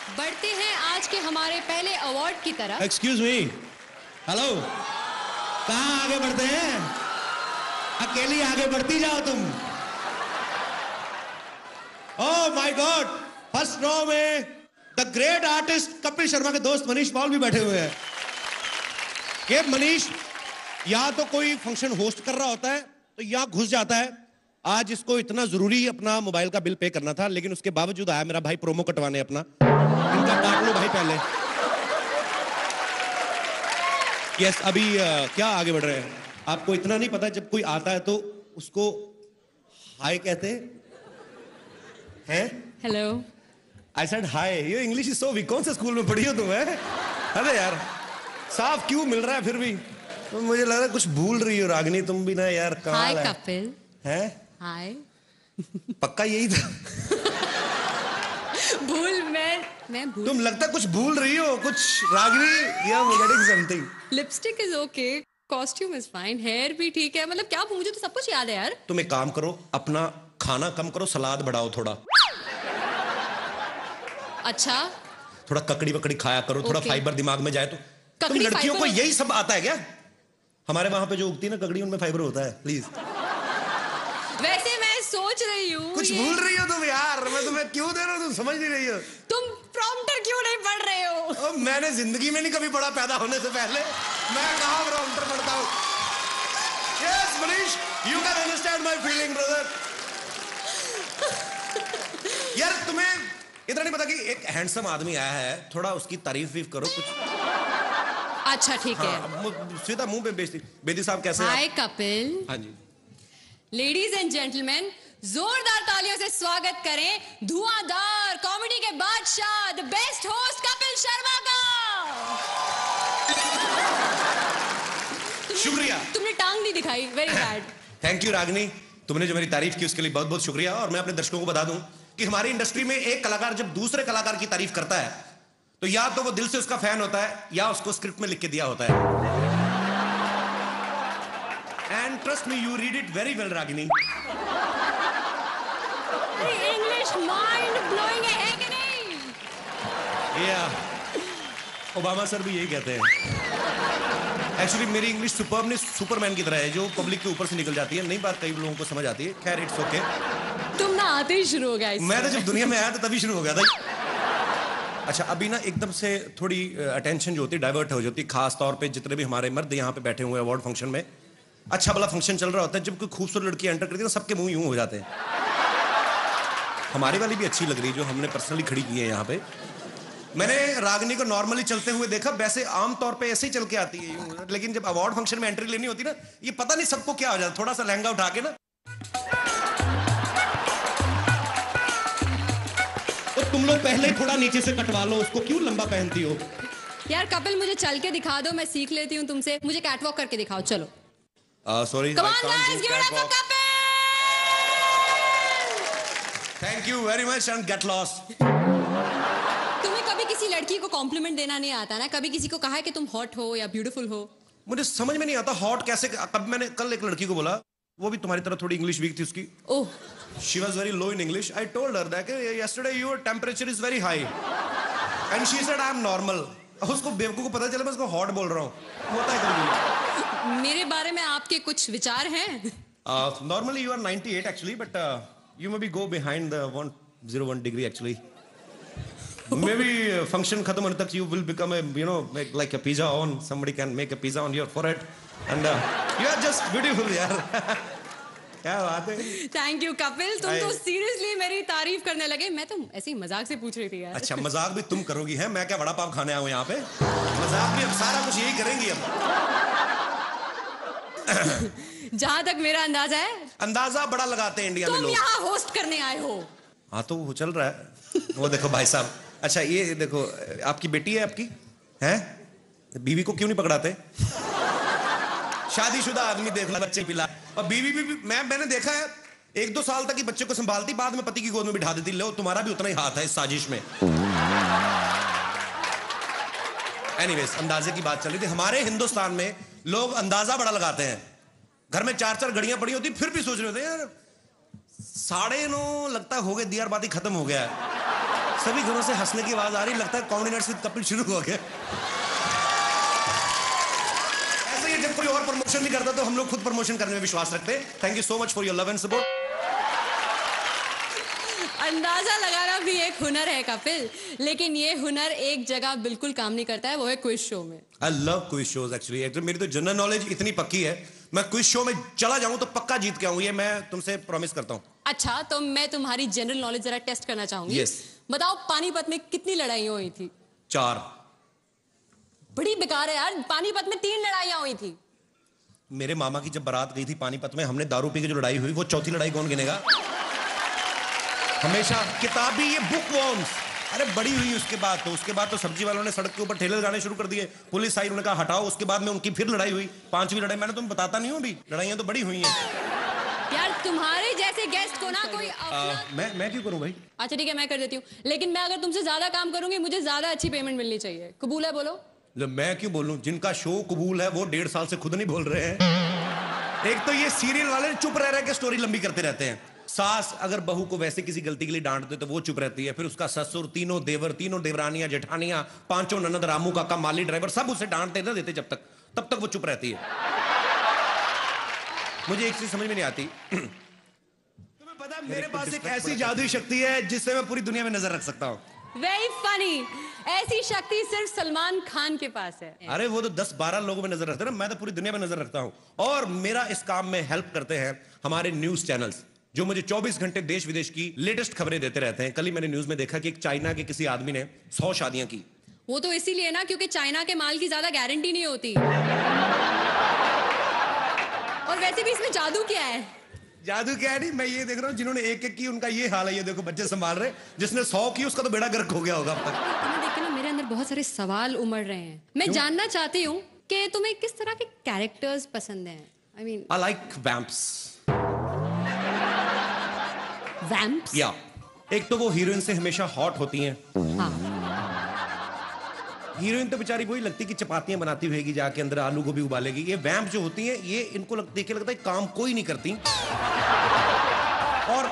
बढ़ते हैं आज के हमारे पहले अवार्ड की तरफ। एक्सक्यूज मी, हेलो, कहाँ आगे बढ़ते हैं? अकेली आगे बढ़ती जाओ तुम। Oh my God, first row में the great artist Kapil Sharma के दोस्त मनीष पॉल भी बैठे हुए हैं। ये मनीष या तो कोई फंक्शन होस्ट कर रहा होता है तो यहाँ घुस जाता है। आज इसको इतना जरूरी अपना मोबाइल का बिल पे करना था, लेकिन उसके बावजूद आया मेरा भाई प्रोमो कटवाने अपना। इनका काट लो भाई पहले। यस, अभी क्या आगे बढ़ रहे हैं? आपको इतना नहीं पता, जब कोई आता है तो उसको हाय कहते हैं। हेलो, आई सेड हाय। ये इंग्लिश इज सो वीक। कौन से स्कूल में पढ़ी हो तुम? अरे यार, साफ क्यों मिल रहा है फिर भी? तो मुझे लग रहा है कुछ भूल रही हो रागिनी तुम भी ना यार। हाय कपिल। है हाय। पक्का यही था? भूल मैं भूल। तुम लगता कुछ भूल रही हो कुछ रागिनी, या getting something. Lipstick is okay, costume is fine, hair भी ठीक है, मतलब क्या, मुझे तो सब कुछ याद है यार। तुम एक काम करो, अपना खाना कम करो, सलाद बढ़ाओ थोड़ा। अच्छा, थोड़ा ककड़ी वकड़ी खाया करो, थोड़ा फाइबर दिमाग में जाए तो। तुम लड़कियों को यही सब आता है क्या? हमारे वहां पे जो उगती है ना ककड़ी, उनमें फाइबर होता है। प्लीज। वैसे मैं सोच रही हूँ कुछ भूल रही हो तुम यार। मैं तुम्हें क्यों दे रहा हूँ, तुम समझ नहीं रही हो। तुम प्रॉम्प्टर क्यों नहीं पढ़ रहे हो? मैंने जिंदगी में नहीं कभी पढ़ा, पैदा होने से पहले। मैं कहाँ प्रॉम्प्टर पढ़ता हूँ। Yes Manish, you can understand my feeling brother. यार तुम्हें इतना नहीं पता कि एक हैंडसम आदमी आया है, थोड़ा उसकी तारीफ भी करो कुछ। अच्छा ठीक है। सीधा मुंह पे बेइज्जती। बेदी साहब कैसे हैं? हाय कपिल। हाँ जी। लेडीज एंड जेंटलमैन, जोरदार तालियों से स्वागत करें धुआंधार कॉमेडी के बादशाह, the best host Kapil Sharma का। शुक्रिया। तुमने टांग नहीं दिखाई, very bad. Thank you Ragini, तुमने जो मेरी तारीफ की उसके लिए बहुत बहुत शुक्रिया। और मैं अपने दर्शकों को बता दूं कि हमारी इंडस्ट्री में एक कलाकार जब दूसरे कलाकार की तारीफ करता है तो या तो वो दिल से उसका फैन होता है या उसको स्क्रिप्ट में लिख के दिया होता है। And trust me, you read it very well Ragini. English mind blowing है कि नहीं? ओबामा सर भी यही कहते हैं। एक्चुअली मेरी इंग्लिश सुपरमैन की तरह है, जो पब्लिक के ऊपर से निकल जाती है। नहीं बात कई लोगों को समझ आती है। खैर इट्स ओके। तुम ना आते ही शुरू हो गया। मैं तो जब दुनिया में आया था तभी शुरू हो गया था। अच्छा, अभी ना एकदम से थोड़ी अटेंशन जो होती है डाइवर्ट हो जाती है, खास तौर पे जितने भी हमारे मर्द यहाँ पे बैठे हुए हैं अवार्ड फंक्शन में। अच्छा भला फंक्शन चल रहा होता है, जब कोई खूबसूरत लड़की एंटर करती है तो सबके मुंह यूं हो जाते हैं। हमारी वाली भी अच्छी लग रही है जो हमने पर्सनली खड़ी की है यहाँ पे। मैंने रागिनी को नॉर्मली चलते हुए देखा, वैसे आमतौर पे ऐसे ही चल के आती है यूं, लेकिन जब अवार्ड फंक्शन में एंट्री लेनी होती ना, ये पता नहीं सबको क्या हो जाता, थोड़ा सा लहंगा उठा के ना तो तुम लोग पहले थोड़ा नीचे से कटवा लो उसको, क्यों लंबा पहनती हो? यार कपिल, मुझे चल के दिखा दो, मैं सीख लेती हूँ तुमसे। मुझे कैटवॉक करके दिखाओ, चलो। Sorry, Come on guys, give it up for Kapil! Thank you very much and get lost. तुम्हें कभी किसी लड़की को कॉम्प्लीमेंट देना नहीं आता ना? कभी किसी को कहा है कि तुम हॉट हो या ब्यूटीफुल हो? मुझे समझ में नहीं आता हॉट कैसे। कब मैंने कल एक लड़की को बोला, वो भी तुम्हारी तरह थोड़ी इंग्लिश वीक थी उसकी। Oh, she was very low in English. I told her that yesterday your temperature is very high and she said I am normal. उसको बेवकूफ को पता चला मैं उसको हॉट बोल रहा हूँ। होता है कभी। मेरे बारे में आपके कुछ विचार हैं? Normally you are 98 actually, but you maybe go behind the 101 degree actually. Maybe function khatam hone tak you will become a, you know, like a pizza on. Somebody can make a pizza on your forehead and you are just beautiful yaar. क्या बात है। Thank you Kapil, तुम तो seriously मेरी तारीफ करने लगे। मैं तो ऐसे ही मजाक से पूछ रही थी यार। अच्छा, मजाक भी तुम करोगी? है मैं क्या बड़ा पाव खाने आया हूँ यहाँ पे? मजाक भी अब सारा कुछ यही करेंगी अब। जहां तक मेरा अंदाजा है, अंदाजा बड़ा लगाते हैं इंडिया में लोग। तुम यहाँ होस्ट करने आए हो। हाँ तो वो चल रहा है। वो देखो भाई साहब। अच्छा ये देखो, आपकी बेटी है आपकी? हैं? बीवी को क्यों नहीं पकड़ाते? शादीशुदा आदमी देख ला, बच्चे पिला। और बीवी भी मैंने देखा है 1-2 साल तक ही बच्चे को संभालती, बाद में पति की गोद में बिठा देती। लो तुम्हारा भी उतना ही हाथ है इस साजिश में। एनीवेज, अंदाजे की बात चल रही थी। हमारे हिंदुस्तान में लोग अंदाजा बड़ा लगाते हैं। घर में 4-4 घड़ियां पड़ी होती, फिर भी सोच रहे होते हैं यार 9:30 लगता हो गए, दियार बाती खत्म हो गया है। सभी घरों से हंसने की आवाज आ रही, लगता है कॉमेडी नाइट्स विद कपिल शुरू हो गया। ऐसे ही जब कोई और प्रमोशन नहीं करता तो हम लोग खुद प्रमोशन करने में विश्वास रखते हैं। Thank you so much for your love and support. अंदाजा लगाना भी एक हुनर है कपिल, लेकिन ये हुनर एक जगह बिल्कुल काम नहीं करता है, वो है क्विज शो में। I love quiz shows actually. मेरी तो जनरल नॉलेज इतनी पक्की है, मैं क्विज शो में चला जाऊं तो पक्का जीत के आऊं, ये मैं तुमसे प्रॉमिस करता हूं। अच्छा, तो मैं तुम्हारी जनरल नॉलेज जरा टेस्ट करना चाहूंगी। Yes. बताओ, पानीपत में कितनी लड़ाइयां हुई थी? 4। बड़ी बेकार है यार, पानीपत में 3 लड़ाइयां हुई थी। मेरे मामा की जब बारात गई थी पानीपत में, हमने दारू पी के जो लड़ाई हुई, वो चौथी लड़ाई कौन गिनेगा? हमेशा किताबी ये बुक वॉर्म्स। अरे बड़ी हुई उसके बाद तो सब्जी वालों ने सड़क के ऊपर ठेले लगाने शुरू कर दिए, पुलिस आई, उन्होंने कहा हटाओ, उसके बाद में उनकी फिर लड़ाई हुई, 5वीं लड़ाई। मैंने तुम्हें बताता नहीं हूं अभी, लड़ाइयां तो बड़ी हुई हैं यार तुम्हारे जैसे गेस्ट को ना कोई मैं क्यों करूं भाई? अच्छा ठीक है, मैं कर देती हूँ, लेकिन मैं अगर तुमसे ज्यादा काम करूंगी मुझे ज्यादा अच्छी पेमेंट मिलनी चाहिए। कबूल है? बोलो। मैं क्यों बोलूं? जिनका शो कबूल है वो 1.5 साल से खुद नहीं बोल रहे हैं। एक तो ये सीरियल वाले चुप रह के स्टोरी लंबी करते रहते हैं। सास अगर बहू को वैसे किसी गलती के लिए डांट दे तो वो चुप रहती है, फिर उसका ससुर, तीनों देवर, तीनों देवरानियां, जेठानियां, 5 ननद, रामू काका, माली ड्राइवर, सब उसे डांटते ना देते तब तक वो चुप रहती है। मुझे एक चीज समझ में नहीं आती। तुम्हें पता है मेरे पास एक ऐसी जादुई शक्ति है जिससे मैं पूरी दुनिया में नजर रख सकता हूँ। Very funny. ऐसी शक्ति सिर्फ सलमान खान के पास है। अरे वो तो 10-12 लोगों में नजर रखते हैं ना, मैं तो पूरी दुनिया में नजर रखता हूं। और मेरा इस काम में हेल्प करते हैं हमारे न्यूज चैनल्स, जो मुझे 24 घंटे देश विदेश की लेटेस्ट खबरें देते रहते हैं। कल ही मैंने न्यूज में देखा कि एक चाइना के किसी आदमी ने 100 शादियां की। वो तो इसीलिए ना क्योंकि चाइना के माल की ज्यादा गारंटी नहीं होती। और वैसे भी इसमें जादू क्या है? जादू क्या है? नहीं, मैं ये देख रहा हूँ जिन्होंने एक की उनका ये हाल है। ये देखो बच्चे संभाल रहे, जिसने 100 की उसका तो बेड़ा गर्क हो गया होगा अब तक। तुम्हें देख के ना मेरे अंदर बहुत सारे सवाल उमड़ रहे हैं। मैं जानना चाहती हूँ कि तुम्हें किस तरह के कैरेक्टर्स पसंद हैं? I mean, I like vamps. Vamps? या एक तो वो हीरोइन से हमेशा हॉट होती हैं। हाँ। हीरोइन तो बेचारी वही लगती कि चपातियां बनाती होगी, जाके अंदर आलू गोभी उबालेगी। ये वैम्प जो होती हैं, ये इनको देख के लगता है काम कोई नहीं करती। और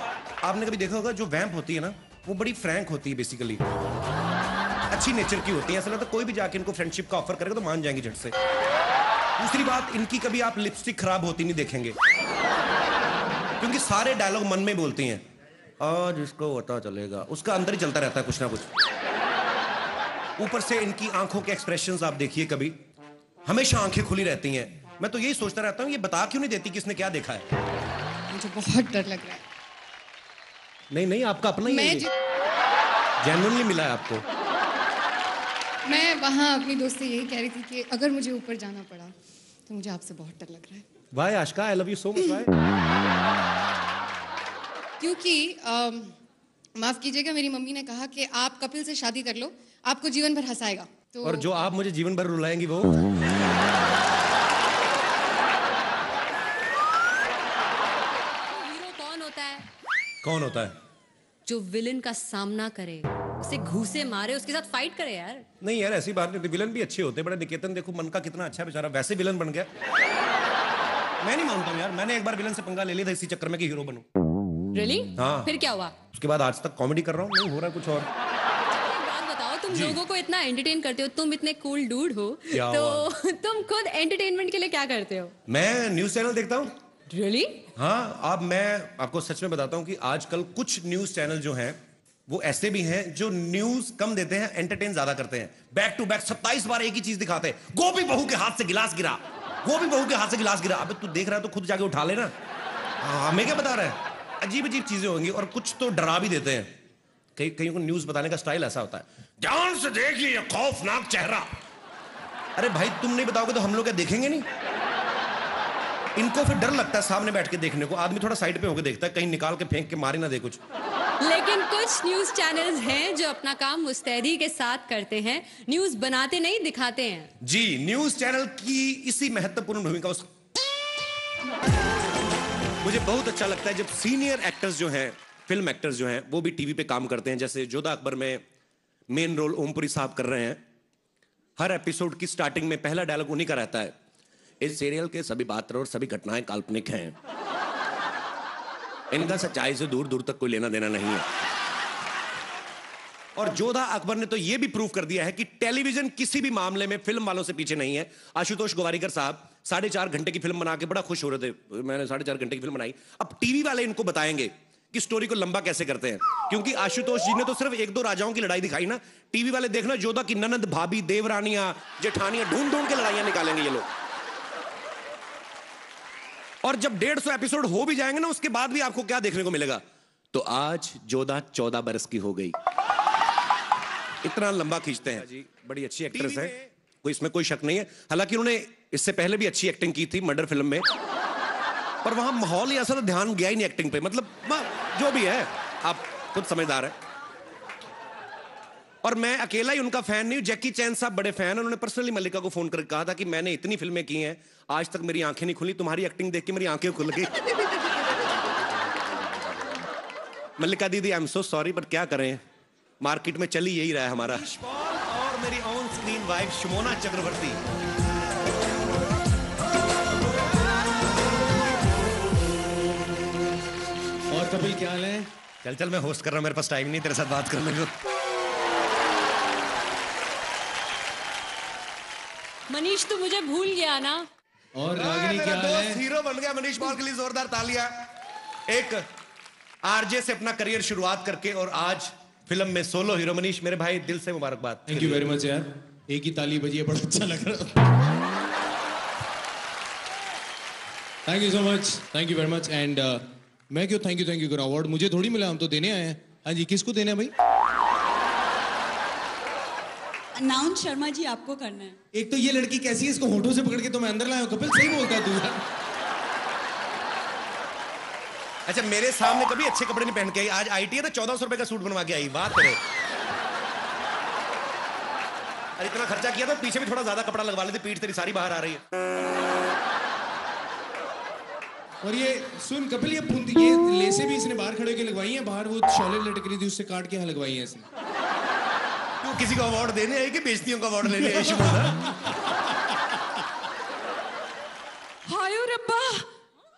आपने कभी देखा होगा जो वैम्प होती है ना, वो बड़ी फ्रैंक होती है, बेसिकली अच्छी नेचर की होती है। ऐसा लगता है कोई भी जाके इनको फ्रेंडशिप का ऑफर करेगा तो मान जाएंगी झट से। दूसरी बात, इनकी कभी आप लिपस्टिक खराब होती नहीं देखेंगे, क्योंकि सारे डायलॉग मन में बोलती हैं। आज इसको पता चलेगा, उसका अंदर ही चलता रहता है कुछ ना कुछ। ऊपर से इनकी आंखों के एक्सप्रेशंस आप देखिए, कभी हमेशा आंखें खुली रहती हैं। मैं तो यही सोचता रहता हूँ ये बता क्यों नहीं देती कि इसने क्या देखा है। मुझे बहुत डर लग रहा है। नहीं, आपका अपना ही मैं जेन्युइनली मिला है आपको। मैं वहाँ अपनी दोस्त से यही कह रही थी कि अगर मुझे ऊपर जाना पड़ा तो मुझे आपसे बहुत डर लग रहा है। Why Ashika, I love you so much. Why? क्योंकि माफ कीजिएगा, मेरी मम्मी ने कहा कि आप कपिल से शादी कर लो, आपको जीवन भर हंसाएगा। तो और जो आप मुझे जीवन भर रुलाएंगी वो? हीरो कौन होता है? कौन होता है? जो विलन का सामना करे, उसे घूसे मारे, उसके साथ फाइट करे यार। नहीं यार, ऐसी बात नहीं। विलन भी अच्छे होते हैं। बड़ा निकेतन देखो, मन का कितना अच्छा बेचारा, वैसे विलन बन गया। मैं नहीं मानता हूँ यार, मैंने एक बार विलन से पंगा ले लिया था इसी चक्कर में कि हीरो बनूं। रियली? हाँ। फिर क्या हुआ? उसके बाद आज तक कॉमेडी कर रहा हूँ, नहीं हो रहा कुछ और। एक बात बताओ, तुम लोगों को इतना एंटरटेन करते हो, तुम इतने कूल डूड हो, क्या तो तुम खुद एंटरटेनमेंट के लिए क्या करते हो? मैं न्यूज चैनल देखता हूँ। रियली? हाँ, अब मैं आपको सच में बताता हूँ कि आजकल कुछ न्यूज चैनल जो हैं वो ऐसे भी हैं जो न्यूज कम देते हैं, एंटरटेन ज्यादा करते हैं। बैक टू बैक 27 बार एक ही चीज दिखाते हैं। गोभी बहू के हाथ से गिलास गिरा, गोभी बहू के हाथ से गिलास गिरा। अबे तू देख रहा है तो खुद जाके उठा लेना। हाँ, हमें क्या बता रहा है? अजीब अजीब चीजें होंगी, और कुछ तो डरा भी देते हैं। कहीं को न्यूज बताने का स्टाइल ऐसा होता है, ध्यान से देखिए खौफनाक चेहरा। अरे भाई, तुम नहीं बताओगे तो हम लोग क्या देखेंगे नहीं? इनको फिर डर लगता है सामने बैठ के देखने को। आदमी थोड़ा साइड पे होकर देखता है, कहीं निकाल के फेंक के मारे ना दे कुछ। लेकिन कुछ न्यूज चैनल्स हैं जो अपना काम मुस्तैदी के साथ करते हैं, न्यूज बनाते नहीं, दिखाते हैं। जी, न्यूज चैनल की इसी महत्वपूर्ण भूमिका मुझे बहुत अच्छा लगता है जब सीनियर एक्टर्स जो हैं, फिल्म एक्टर्स जो हैं, वो भी टीवी पे काम करते हैं। जैसे जोधा अकबर में मेन रोल ओमपुरी साहब कर रहे हैं। हर एपिसोड की स्टार्टिंग में पहला डायलॉग उन्हीं का रहता है, इस सीरियल के सभी पात्र और सभी घटनाएं काल्पनिक हैं, इनका सच्चाई से दूर दूर तक कोई लेना देना नहीं है। और जोधा अकबर ने तो यह भी प्रूव कर दिया है कि टेलीविजन किसी भी मामले में फिल्म वालों से पीछे नहीं है। आशुतोष गोवारिकर साहब 4.5 घंटे की फिल्म बना के बड़ा खुश हो रहे थे, मैंने 4.5 घंटे की फिल्म बनाई। अब टीवी वाले इनको बताएंगे कि स्टोरी को लंबा कैसे करते हैं, क्योंकि आशुतोष जी ने तो सिर्फ 1-2 राजाओं की लड़ाई दिखाई ना। टीवी वाले देखना, जोधा की ननद, भाभी, देवरानियां, जेठानियां ढूंढ ढूंढ के लड़ाइयां निकालेंगे ये लोग। और जब 150 एपिसोड हो भी जाएंगे ना, उसके बाद भी आपको क्या देखने को मिलेगा? तो आज जोधा 14 बरस की हो गई। इतना लंबा खींचते हैं जी। बड़ी अच्छी एक्ट्रेस है, कोई इसमें कोई शक नहीं है। हालांकि उन्होंने इससे पहले भी अच्छी एक्टिंग की थी मर्डर फिल्म में, पर वहां माहौल ही ऐसा था, ध्यान गया ही नहीं एक्टिंग पे। मतलब जो भी है, आप खुद समझदार है। और मैं अकेला ही उनका फैन नहीं हूं, जैकी चैन साहब बड़े फैन हैं। उन्होंने पर्सनली मल्लिका को फोन करके कहा था कि मैंने इतनी फिल्में की हैं, आज तक मेरी आंखें नहीं खुली, तुम्हारी एक्टिंग देख के मेरी आंखें खुल गई। मल्लिका दीदी, I am so sorry, but क्या करें, मार्केट में चली यही रहा है हमारा। और मेरी ऑन स्क्रीन वाइफ शमोना चक्रवर्ती। और कपिल क्या हाल है? चल चल, मैं होस्ट कर रहा हूं, मेरे पास टाइम नहीं तेरे साथ बात करने को। मनीष तू मुझे भूल गया ना। और रागिनी क्या हाल है? हीरो बन गया मनीष पॉल के लिए जोरदार तालियां। एक आरजे से अपना करियर शुरुआत करके और आज फिल्म में सोलो हीरो। मनीष मेरे भाई, दिल से मुबारकबाद। थैंक यू वेरी मच यार, एक ही ताली बजी है, बड़ा अच्छा लग रहा। Thank you so much, thank you very much. And मैं क्यों थैंक यू करूं? अवार्ड मुझे थोड़ी मिला, हम तो देने आए हैं। हाँ जी, किसको देना है भाई? अनाउंस शर्मा जी आपको करना है। एक तो ये लड़की कैसी है, इसको होठों से पकड़ के तो मैं अंदर लाया हूं। कपिल सही बोलता है तू यार। अच्छा, मेरे सामने कभी अच्छे कपड़े नहीं पहन के आई, आज आईटी है तो 1400 रुपए का सूट बनवा के आई। बात करो, अरे इतना खर्चा किया तो पीछे भी थोड़ा ज्यादा कपड़ा लगवा लेते, पीठ तेरी सारी बाहर आ रही है। और ये सुन कपिल, ये लेसे भी इसने बाहर खड़े होकर लगवाई हैं, बाहर वो शॉले लटक रही थी उससे काट के यहाँ लगवाई हैं इसने। तू किसी को अवार्ड देने आई कि बेइज्जतियों का अवार्ड लेने आई? हाय रब्बा,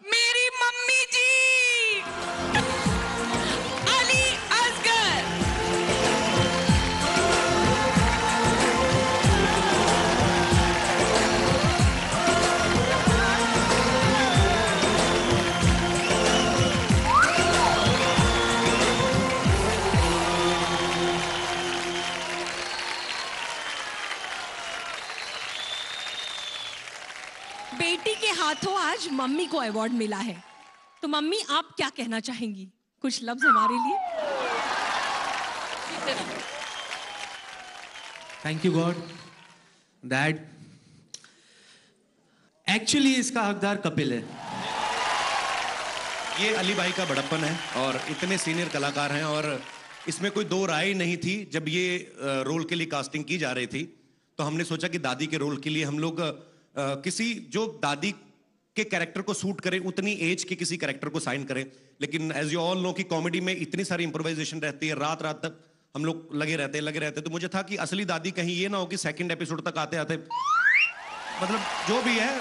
मेरी मम्मी जी अली असगर। बेटी के हाथों आज मम्मी को अवार्ड मिला है, तो मम्मी आप क्या कहना चाहेंगी? कुछ लफ्ज हमारे लिए। Thank you God that actually इसका हकदार कपिल है। ये अली भाई का बड़प्पन है और इतने सीनियर कलाकार हैं और इसमें कोई दो राय नहीं थी। जब ये रोल के लिए कास्टिंग की जा रही थी तो हमने सोचा कि दादी के रोल के लिए हम लोग किसी जो दादी के कैरेक्टर को सूट करे, उतनी एज के किसी कैरेक्टर को साइन करें। लेकिन एज यू ऑल नो कि कॉमेडी में इतनी सारी इंप्रोवाइजेशन रहती है, रात रात तक हम लोग लगे रहते। तो मुझे था कि असली दादी कहीं ये ना हो कि सेकंड एपिसोड तक आते आते मतलब जो भी है,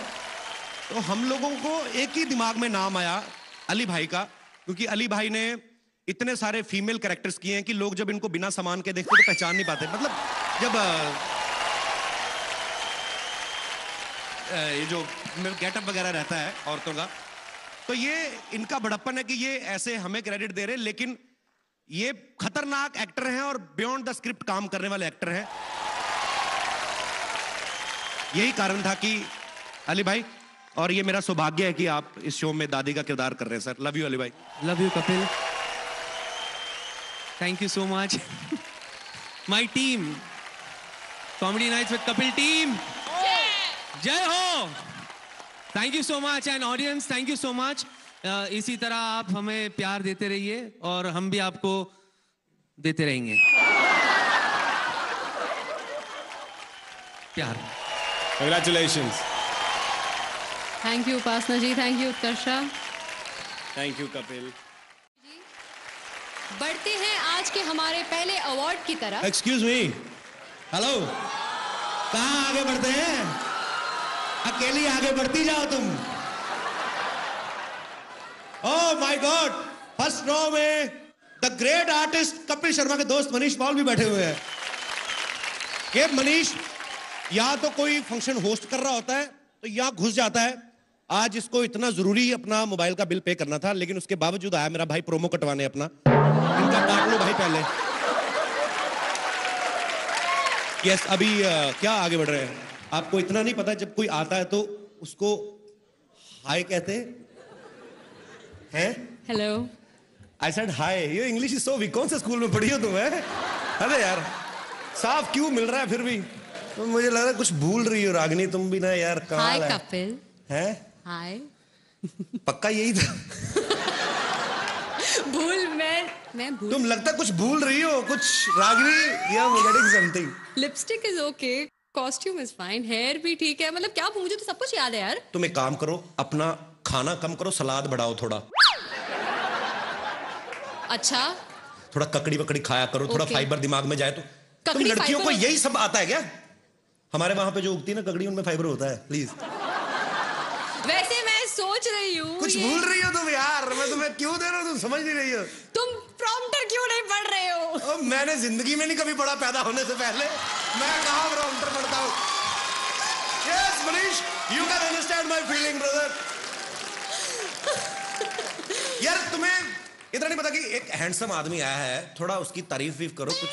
तो हम लोगों को एक ही दिमाग में नाम आया अली भाई का, क्योंकि अली भाई ने इतने सारे फीमेल कैरेक्टर्स किए हैं कि लोग जब इनको बिना सामान के देखते तो पहचान नहीं पाते। मतलब जब ये जो गेटअप वगैरह रहता है औरतों का, तो ये इनका बड़प्पन है कि ये ऐसे हमें क्रेडिट दे रहे हैं, लेकिन ये खतरनाक एक्टर हैं और बियॉन्ड द स्क्रिप्ट काम करने वाले एक्टर हैं। यही कारण था कि अली भाई, और ये मेरा सौभाग्य है कि आप इस शो में दादी का किरदार कर रहे हैं सर। लव यू अली भाई। Love you Kapil, thank you so much. My team, comedy nights with Kapil team, जय हो। Thank you so much and audience, thank you so much. इसी तरह आप हमें प्यार देते रहिए और हम भी आपको देते रहेंगे प्यार। Congratulations. Thank you Upasana ji, thank you Utkarsha, Thank you Kapil. बढ़ते हैं आज के हमारे पहले अवार्ड की तरफ। एक्सक्यूज मी, हेलो, कहाँ आगे बढ़ते हैं? अकेली आगे बढ़ती जाओ तुम। Oh my God, first row में the great artist Kapil Sharma के दोस्त मनीष पॉल भी बैठे हुए हैं। ये मनीष यहाँ तो कोई फंक्शन होस्ट कर रहा होता है तो यहाँ घुस जाता है। आज इसको इतना जरूरी अपना मोबाइल का बिल पे करना था, लेकिन उसके बावजूद आया मेरा भाई प्रोमो कटवाने अपना। इनका काट लो भाई पहले। यस, अभी क्या आगे बढ़ रहे हैं? आपको इतना नहीं पता, जब कोई आता है तो उसको हाय कहते हैं। हेलो। आई सेड हाय। ये इंग्लिश इज सो वीक। कौन से स्कूल में पढ़ी हो तुम? अरे यार, साफ क्यों मिल रहा है फिर भी? तो मुझे लग रहा है कुछ भूल रही हो रागिनी तुम भी ना यार। हाय कपिल। है हाय। पक्का यही था? भूल मैं भूल। तुम लगता कुछ भूल रही हो कुछ रागिनी। या getting something. Lipstick is okay, costume is fine, hair भी ठीक है। मतलब क्या, मुझे तो सब कुछ याद है यार। तुम एक काम करो, अपना खाना कम करो, सलाद बढ़ाओ थोड़ा। अच्छा, थोड़ा ककड़ी वकड़ी खाया करो, थोड़ा Okay. फाइबर दिमाग में जाए तो। तुम ककड़ी लड़कियों को फाइबर? यही सब आता है क्या? हमारे वहां पे जो उगती है ना ककड़ी, उनमें फाइबर होता है। प्लीज। वैसे मैं सोच रही हूँ कुछ भूल रही हो तुम यार। मैं तुम्हें क्यों दे रहा हूँ, तुम समझ नहीं रही हो। तुम प्रॉम्प्टर क्यों नहीं पढ़ रहे हो? मैंने जिंदगी में नहीं कभी पढ़ा पैदा होने से पहले। मैं कहाँ प्रॉम्प्टर पढ़ता हूँ। Yes Manish, you can understand my feeling brother. यार तुम्हें इतना नहीं पता कि एक हैंडसम आदमी आया है, थोड़ा उसकी तारीफ वीफ करो कुछ।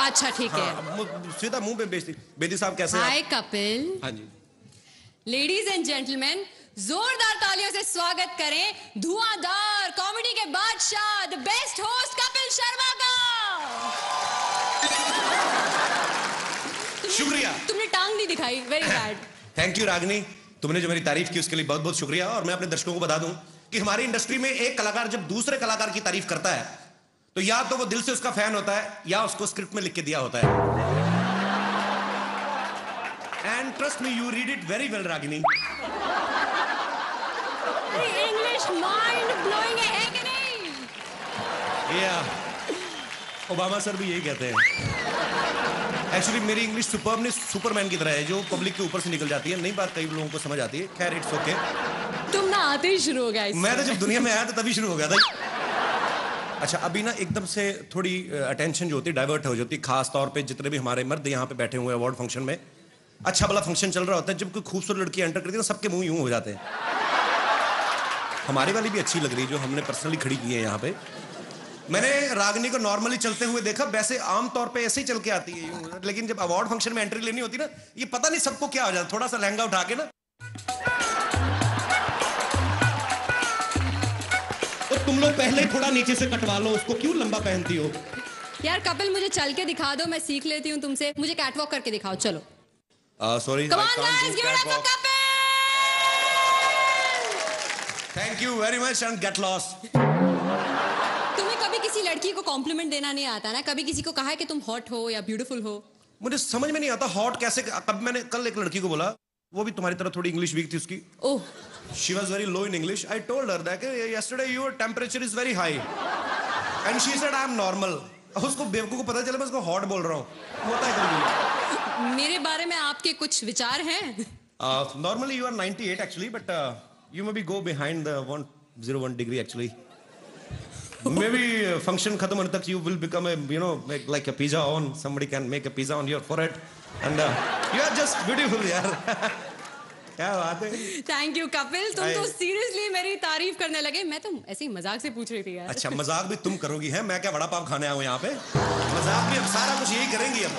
अच्छा ठीक है। सीधा मुंह पे बेइज्जती। बेदी साहब कैसे हैं आप? हाय कपिल। हाँ जी। लेडीज एंड जेंटलमैन, जोरदार तालियों से स्वागत करें धुआंधार कॉमेडी के बादशाह, the best host Kapil Sharma का। शुक्रिया। तुमने टांग नहीं दिखाई, very bad. Thank you Ragini, तुमने जो मेरी तारीफ की उसके लिए बहुत बहुत शुक्रिया। और मैं अपने दर्शकों को बता दूं कि हमारी इंडस्ट्री में एक कलाकार जब दूसरे कलाकार की तारीफ करता है तो या तो वो दिल से उसका फैन होता है या उसको स्क्रिप्ट में लिख के दिया होता है। And trust me, you read it very well Ragini. English mind blowing है कि नहीं? या ओबामा सर भी यही कहते हैं। एक्चुअली मेरी इंग्लिश सुपरमनी सुपरमैन की तरह है, जो पब्लिक के ऊपर से निकल जाती है। नई बात कई लोगों को समझ आती है। खैर इट्स ओके। तुम ना आते ही शुरू हो गया इससे। मैं तो जब दुनिया में आया था तभी शुरू हो गया था। अच्छा, अभी ना एकदम से थोड़ी अटेंशन जो होती है डाइवर्ट हो जाती है, खास तौर पे जितने भी हमारे मर्द यहाँ पे बैठे हुए हैं अवार्ड फंक्शन में। अच्छा भला फंक्शन चल रहा होता है, जब कोई खूबसूरत लड़की एंटर करती है ना सबके मुंह यूं हो जाते हैं। हमारी वाली भी अच्छी लग रही है जो हमने पर्सनली खड़ी की है यहाँ पे। मैंने रागिनी को नॉर्मली चलते हुए देखा, वैसे आमतौर पे ऐसे ही चल के आती है यूं, लेकिन जब अवार्ड फंक्शन में एंट्री लेनी होती ना, ये पता नहीं सबको क्या हो जाता, थोड़ा सा लहंगा उठा के ना तो तुम लोग पहले थोड़ा नीचे से कटवा लो उसको, क्यों लंबा पहनती हो? यार कपिल, मुझे चल के दिखा दो, मैं सीख लेती हूँ तुमसे। मुझे कैटवॉक करके दिखाओ, चलो। Sorry, Come on guys, give it up for Kapil! Thank you very much and get lost. तुम्हें कभी किसी लड़की को कॉम्प्लीमेंट देना नहीं आता ना? कभी किसी को कहा है कि तुम हॉट हो या ब्यूटीफुल हो? मुझे समझ में नहीं आता हॉट कैसे। कब मैंने कल एक लड़की को बोला, वो भी तुम्हारी तरह थोड़ी इंग्लिश वीक थी उसकी। ओह, She was very low in English. I told her that yesterday your temperature is very high, and she said I am normal. उसको बेवकूफ को पता चला मैं उसको हॉट बोल रहा हूँ। होता है कभी। मेरे बारे में आपके कुछ विचार हैं? Normally you are 98 actually, but you maybe go behind the 101 degree actually. Maybe function खत्म होने तक you will become a like a pizza on. Somebody can make a pizza on your forehead, and you are just beautiful यार। क्या बात है। Thank you Kapil, तुम तो I- seriously मेरी तारीफ करने लगे। मैं तो ऐसे ही मजाक से पूछ रही थी यार। अच्छा, मजाक भी तुम करोगी है? मैं क्या बड़ा पाव खाने आया हूँ यहाँ पे? मजाक भी हम सारा कुछ यही करेंगी अब।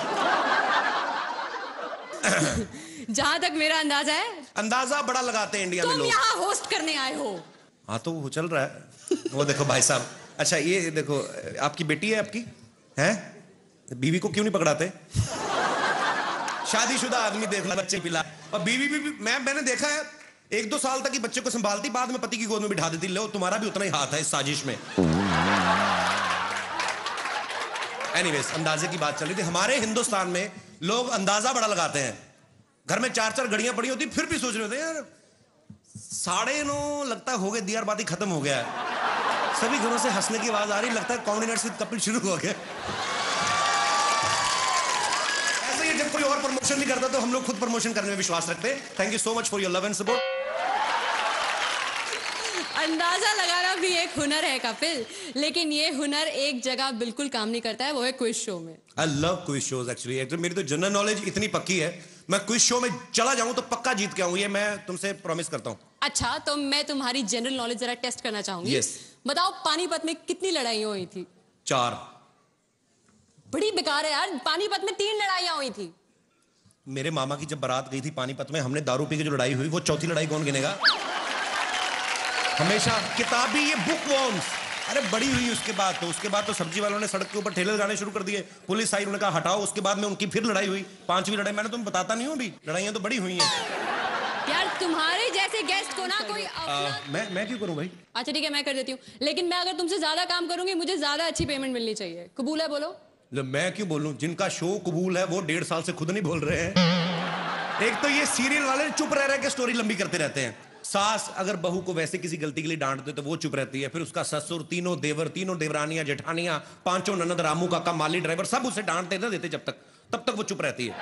जहां तक मेरा अंदाजा है, अंदाजा बड़ा लगाते हैं इंडिया में तुम लोग। यहाँ होस्ट करने आए हो। हाँ तो वो चल रहा है। वो देखो भाई साहब। अच्छा ये देखो, आपकी बेटी है आपकी है? बीवी को क्यों नहीं पकड़ाते? शादीशुदा आदमी देख लो, बच्चे पिला। और बीवी भी मैंने देखा है 1-2 साल तक ही बच्चे को संभालती, बाद में पति की गोद में बिठा देती। लो तुम्हारा भी उतना ही हाथ है इस साजिश में। एनीवेज, अंदाजे की बात चल रही थी। हमारे हिंदुस्तान में लोग अंदाजा बड़ा लगाते हैं। घर में 4-4 घड़ियां पड़ी होती, फिर भी सोच रहे होते हैं यार 9:30 लगता हो गए, दियार बाती खत्म हो गया है। सभी घरों से हंसने की आवाज आ रही, लगता है कॉमेडी नाइट्स विद कपिल शुरू हो गया। ऐसे ही जब कोई और प्रमोशन नहीं करता तो हम लोग खुद प्रमोशन करने में विश्वास रखते हैं। Thank you so much for your love and support. अंदाजा लगाना भी एक हुनर है कपिल, लेकिन ये हुनर एक जगह बिल्कुल काम नहीं करता है, वो है क्विज शो में। I love quiz shows actually. मेरी तो जनरल नॉलेज इतनी पक्की है, मैं क्विज शो में चला जाऊं तो पक्का जीत के आऊं, ये मैं तुमसे प्रॉमिस करता हूं। अच्छा, तो मैं तुम्हारी जनरल नॉलेज जरा टेस्ट करना चाहूंगी। Yes. बताओ पानीपत में कितनी लड़ाइयां हुई थी? 4। बड़ी बेकार है यार, पानीपत में 3 लड़ाइयां हुई थी। मेरे मामा की जब बारात गई थी पानीपत में, हमने दारू पी के जो लड़ाई हुई, वो चौथी लड़ाई कौन गिनेगा? हमेशा किताबी ये बुक वॉर्म्स। अरे बड़ी हुई उसके बाद तो सब्जी वालों ने सड़क के ऊपर ठेले लगाने शुरू कर दिए, पुलिस आई, उन्होंने कहा हटाओ, उसके बाद में उनकी फिर लड़ाई हुई, 5वीं लड़ाई। मैंने तुम्हें बताता नहीं हूं अभी, लड़ाइयां तो बड़ी हुई हैं। यार तुम्हारे जैसे गेस्ट को ना कोई मैं क्यों करूं भाई? अच्छा ठीक है, मैं कर देती हूँ, लेकिन मैं अगर तुमसे ज्यादा काम करूंगी मुझे ज्यादा अच्छी पेमेंट मिलनी चाहिए। कबूल है? बोलो। मैं क्यों बोलूं? जिनका शो कबूल है वो 1.5 साल से खुद नहीं बोल रहे हैं। एक तो ये सीरियल वाले चुप रह के स्टोरी लंबी करते रहते हैं। सास अगर बहू को वैसे किसी गलती के लिए डांट दे तो वो चुप रहती है, फिर उसका ससुर, तीनों देवर, तीनों देवरानियां, जेठानियां, 5 ननद, रामू काका, माली ड्राइवर, सब उसे डांटते ना देते तब तक वो चुप रहती है।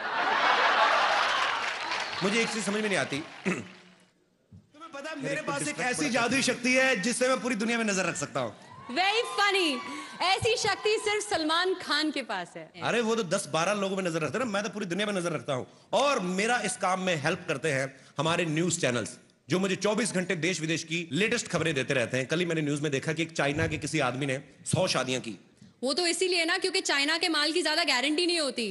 मुझे एक चीज समझ में नहीं आती, तुम्हें पता है मेरे पास एक ऐसी जादुई शक्ति है जिससे मैं पूरी दुनिया में नजर रख सकता हूँ। Very funny. ऐसी शक्ति सिर्फ सलमान खान के पास है। अरे वो तो 10-12 लोगों में नजर रखते हैं ना, मैं तो पूरी दुनिया में नजर रखता हूं। और मेरा इस काम में हेल्प करते हैं हमारे न्यूज चैनल्स, जो मुझे 24 घंटे देश विदेश की लेटेस्ट खबरें देते रहते हैं। कल ही मैंने न्यूज में देखा कि एक चाइना के किसी आदमी ने 100 शादियां की। वो तो इसीलिए ना क्योंकि चाइना के माल की ज्यादा गारंटी नहीं होती।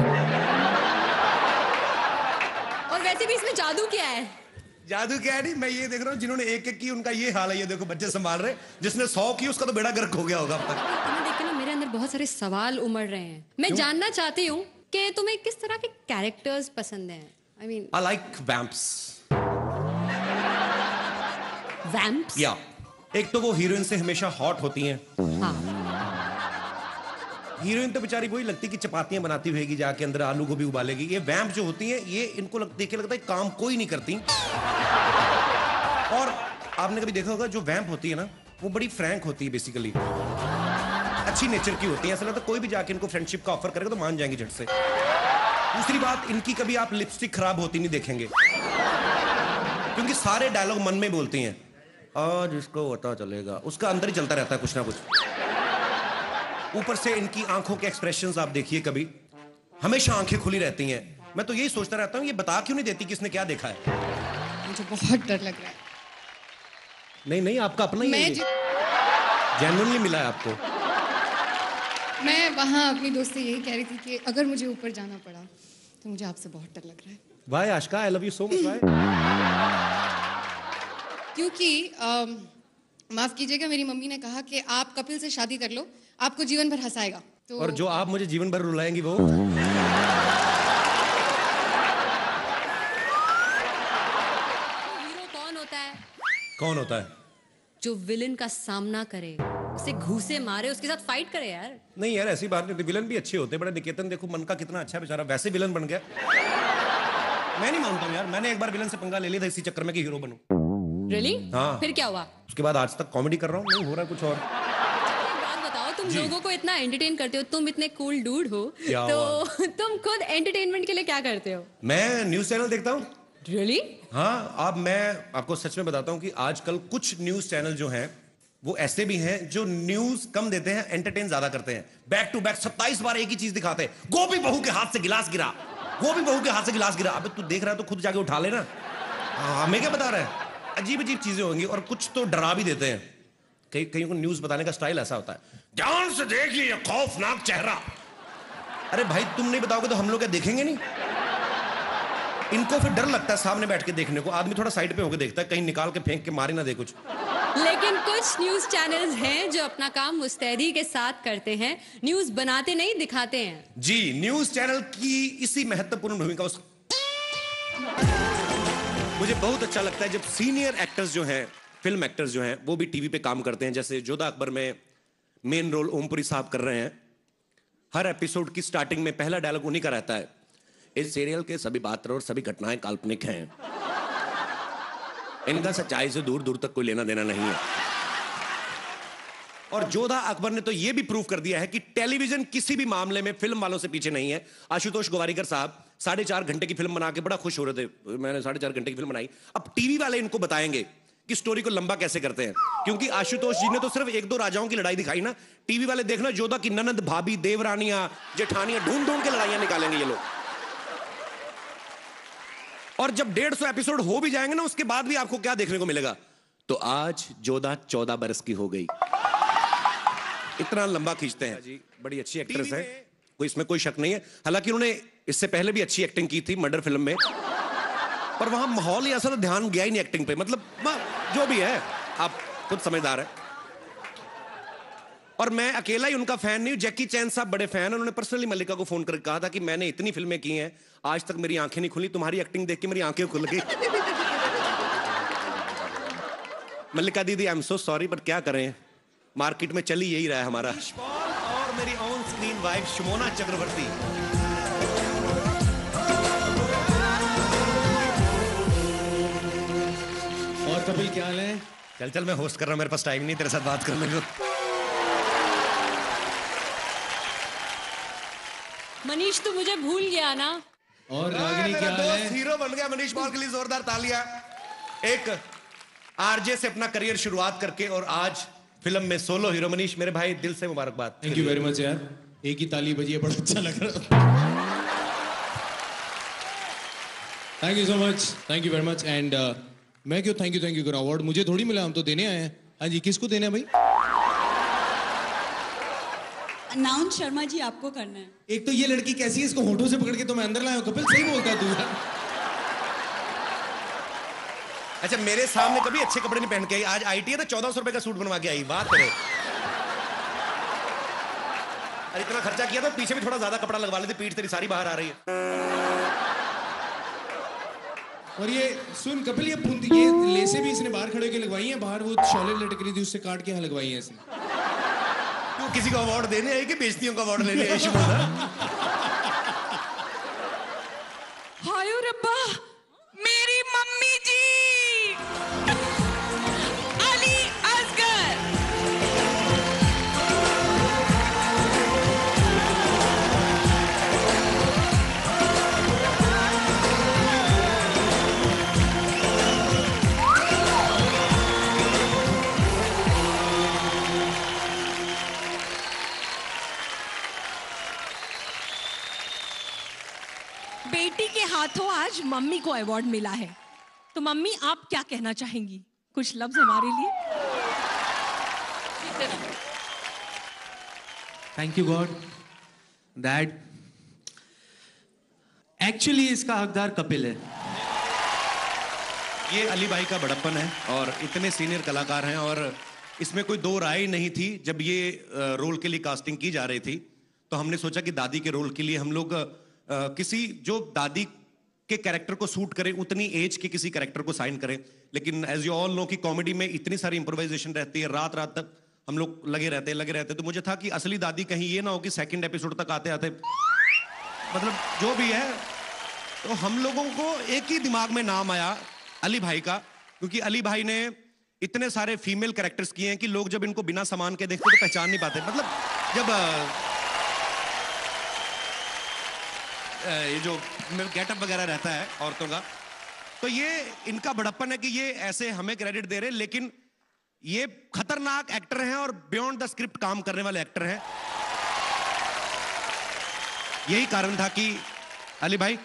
और वैसे भी इसमें जादू क्या है? जादू क्या है? नहीं, मैं ये देख रहा हूँ जिन्होंने एक की उनका ये हाल है। ये देखो बच्चे संभाल रहे, जिसने 100 की उसका तो बेड़ा गर्क हो गया होगा अब तक। तुम्हें देख के ना मेरे अंदर बहुत सारे सवाल उमड़ रहे हैं। मैं जानना चाहती हूँ कि तुम्हें किस तरह के कैरेक्टर्स पसंद हैं? I mean, I like vamps. Vamps? या एक तो वो हीरोइन से हमेशा हॉट होती हैं। हाँ। हीरोइन तो बेचारी वही लगती कि चपातियां बनाती होगी, जाके अंदर आलू गोभी उबालेगी। ये वैम्प जो होती हैं, ये इनको देख के लगता है काम कोई नहीं करती। और आपने कभी देखा होगा जो वैम्प होती है ना, वो बड़ी फ्रैंक होती है, बेसिकली अच्छी नेचर की होती है। ऐसा लगता है कोई भी जाके इनको फ्रेंडशिप का ऑफर करेगा तो मान जाएंगे झट से। दूसरी बात, इनकी कभी आप लिपस्टिक खराब होती नहीं देखेंगे, क्योंकि सारे डायलॉग मन में बोलती हैं। आज इसको पता चलेगा, उसका अंदर ही चलता रहता है कुछ ना कुछ। ऊपर से इनकी आंखों के एक्सप्रेशंस आप देखिए, कभी हमेशा आंखें खुली रहती हैं। मैं तो यही सोचता रहता हूँ, ये बता क्यों नहीं देती कि इसने क्या देखा है। मुझे बहुत डर लग रहा है। नहीं, आपका अपना ही मैं जेन्युइनली मिला है आपको। मैं वहाँ अपनी दोस्त से यही कह रही थी कि अगर मुझे ऊपर जाना पड़ा तो मुझे आपसे बहुत डर लग रहा है। Why Ashika, I love you so much. Why? क्योंकि माफ कीजिएगा, मेरी मम्मी ने कहा कि आप कपिल से शादी कर लो, आपको जीवन भर हंसाएगा। तो और जो आप मुझे जीवन भर रुलाएंगी वो? हीरो कौन होता है? कौन होता है? जो विलन का सामना करे, उसे घूसे मारे, उसके साथ फाइट करे यार। नहीं यार, ऐसी बात नहीं होती, विलन भी अच्छे होते हैं। बड़ा निकेतन देखो, मन का कितना अच्छा बेचारा, वैसे विलन बन गया। मैं नहीं मानता हूँ यार, मैंने एक बार विलन से पंगा ले लिया था इसी चक्कर में कि हीरो बनूं। Really? हाँ। फिर क्या हुआ? उसके बाद आज तक कॉमेडी कर रहा हूँ, नहीं हो रहा कुछ और। एक बात बताओ, तुम लोगों को इतना एंटरटेन करते हो, तुम इतने कूल डूड हो, क्या तो तुम खुद एंटरटेनमेंट के लिए क्या करते हो? मैं न्यूज चैनल देखता हूँ। Really? हाँ, अब मैं आपको सच में बताता हूँ कि आजकल कुछ न्यूज चैनल जो हैं वो ऐसे भी हैं जो न्यूज कम देते हैं, एंटरटेन ज्यादा करते हैं। बैक टू बैक 27 बार एक ही चीज दिखाते हैं। गोभी बहू के हाथ से गिलास गिरा, गोभी बहू के हाथ से गिलास गिरा। अबे तू देख रहा है तो खुद जाके उठा लेना। हमें क्या बता रहा है? अजीब अजीब चीजें होंगी, और कुछ तो डरा भी देते हैं। कहीं को न्यूज बताने का स्टाइल ऐसा होता है, ध्यान से देखिए खौफनाक चेहरा। अरे भाई, तुम नहीं बताओगे तो हम लोग क्या देखेंगे नहीं? इनको फिर डर लगता है सामने बैठ के देखने को। आदमी थोड़ा साइड पे होकर देखता है, कहीं निकाल के फेंक के मारे ना दे कुछ। लेकिन कुछ न्यूज चैनल्स हैं जो अपना काम मुस्तैदी के साथ करते हैं, न्यूज बनाते नहीं दिखाते हैं। जी, न्यूज चैनल की इसी महत्वपूर्ण भूमिका मुझे बहुत अच्छा लगता है जब सीनियर एक्टर्स जो हैं, फिल्म एक्टर्स जो हैं, वो भी टीवी पे काम करते हैं। जैसे जोधा अकबर में मेन रोल ओमपुरी साहब कर रहे हैं। हर एपिसोड की स्टार्टिंग में पहला डायलॉग उन्हीं का रहता है, इस सीरियल के सभी पात्र और सभी घटनाएं काल्पनिक हैं, इनका सच्चाई से दूर दूर तक कोई लेना देना नहीं है। और जोधा अकबर ने तो यह भी प्रूव कर दिया है कि टेलीविजन किसी भी मामले में फिल्म वालों से पीछे नहीं है। आशुतोष गोवारिकर साहब 4.5 घंटे की फिल्म बना के बड़ा खुश हो रहे थे, मैंने 4.5 घंटे की फिल्म बनाई। अब टीवी वाले इनको बताएंगे कि स्टोरी को लंबा कैसे करते हैं, क्योंकि आशुतोष जी ने तो सिर्फ एक दो राजाओं की लड़ाई दिखाई ना, टीवी वाले देखना जोधा की ननद, भाभी, देवरानियां, जेठानियां, ढूंढ ढूंढ के लड़ाइयां निकालेंगे ये लोग। और जब 150 एपिसोड हो भी जाएंगे ना, उसके बाद भी आपको क्या देखने को मिलेगा? तो आज जोधा 14 बरस की हो गई। इतना लंबा खींचते हैं जी। बड़ी अच्छी एक्ट्रेस है, कोई इसमें कोई शक नहीं है। हालांकि उन्होंने इससे पहले भी अच्छी एक्टिंग की थी मर्डर फिल्म में, पर वहां माहौल ही ऐसा था, ध्यान गया ही नहीं एक्टिंग पे। मतलब जो भी है, आप खुद समझदार है। और मैं अकेला ही उनका फैन नहीं हूं, जैकी चैन साहब बड़े फैन हैं। उन्होंने पर्सनली मल्लिका को फोन करके कहा था कि मैंने इतनी फिल्में की हैं, आज तक मेरी आंखें नहीं खुली, तुम्हारी एक्टिंग देख के मेरी आंखें खुल गई। मल्लिका दीदी, I am so sorry, but क्या करें, मार्केट में चली यही रहा है हमारा। और मेरी ऑन स्क्रीन वाइफ शमोना चक्रवर्ती। और कपिल क्या हाल है? चल चल, मैं होस्ट कर रहा हूं, मेरे पास टाइम नहीं तेरे साथ बात करने को। मनीष तू मुझे भूल गया ना। और रागिनी क्या हाल है? हीरो बन गया मनीष पॉल के लिए जोरदार तालियां। एक आरजे से अपना करियर शुरुआत करके और आज फिल्म में सोलो हीरो। मनीष मेरे भाई, दिल से मुबारकबाद। थैंक यू वेरी मच यार, एक ही ताली बजी है, बड़ा अच्छा लग रहा। Thank you so much, thank you very much. And मैं क्यों थैंक यू करूं? अवार्ड मुझे थोड़ी मिला, हम तो देने आए हैं। हाँ जी, किसको देना है भाई? अनाउंस शर्मा जी आपको करना है। एक तो ये लड़की कैसी है, इसको होठों से पकड़ के तो मैं अंदर लाया हूं। कपिल सही बोलता है तू यार। अच्छा, मेरे सामने कभी अच्छे कपड़े नहीं पहन के आई, आज आईटी है तो 1400 रुपए का सूट बनवा के आई। बात करे, अरे इतना खर्चा किया तो पीछे भी थोड़ा ज्यादा कपड़ा लगवा लेते, पीठ तेरी सारी बाहर आ रही है। और ये सुन कपिल, ये लेसे भी इसने बाहर खड़े होकर लगवाई हैं, बाहर वो शॉले लटक रही थी उससे काट के यहाँ लगवाई हैं इसने। तो किसी को अवार्ड देने आई कि बेइज्जतियों का अवार्ड लेने आई? शमोना, हाय रब्बा, मेरी मम्मी जी अली असगर। बेटी के हाथों आज मम्मी को अवार्ड मिला है, तो मम्मी आप क्या कहना चाहेंगी? कुछ लफ्ज हमारे लिए। Thank you God that actually इसका हकदार कपिल है। ये अली भाई का बड़प्पन है और इतने सीनियर कलाकार हैं, और इसमें कोई दो राय नहीं थी। जब ये रोल के लिए कास्टिंग की जा रही थी तो हमने सोचा कि दादी के रोल के लिए हम लोग किसी जो दादी के कैरेक्टर को सूट करे, उतनी एज के किसी कैरेक्टर को साइन करें। लेकिन एज यू ऑल नो कि कॉमेडी में इतनी सारी इंप्रोवाइजेशन रहती है, रात रात तक हम लोग लगे रहते। तो मुझे था कि असली दादी कहीं ये ना हो कि सेकंड एपिसोड तक आते आते, मतलब जो भी है, तो हम लोगों को एक ही दिमाग में नाम आया अली भाई का, क्योंकि अली भाई ने इतने सारे फीमेल कैरेक्टर्स किए हैं कि लोग जब इनको बिना सामान के देखते तो पहचान नहीं पाते। मतलब जब ये जो गेटअप वगैरह रहता है औरतों का, तो ये इनका बड़प्पन है कि ये ऐसे हमें क्रेडिट दे रहे हैं, लेकिन ये खतरनाक एक्टर हैं और बियॉन्ड द स्क्रिप्ट काम करने वाले एक्टर हैं। यही कारण था कि अली भाई,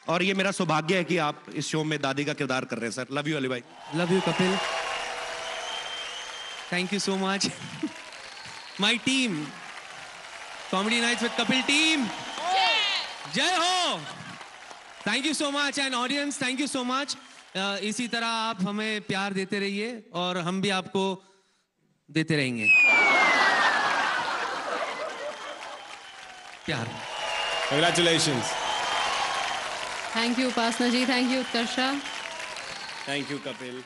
और ये मेरा सौभाग्य है कि आप इस शो में दादी का किरदार कर रहे हैं सर। लव यू अली भाई। Love you Kapil, thank you so much. My team, comedy nights with Kapil team, जय हो। Thank you so much and audience, thank you so much. इसी तरह आप हमें प्यार देते रहिए और हम भी आपको देते रहेंगे प्यार। Congratulations. Thank you Upasana ji, thank you Utkarsha. Thank you Kapil.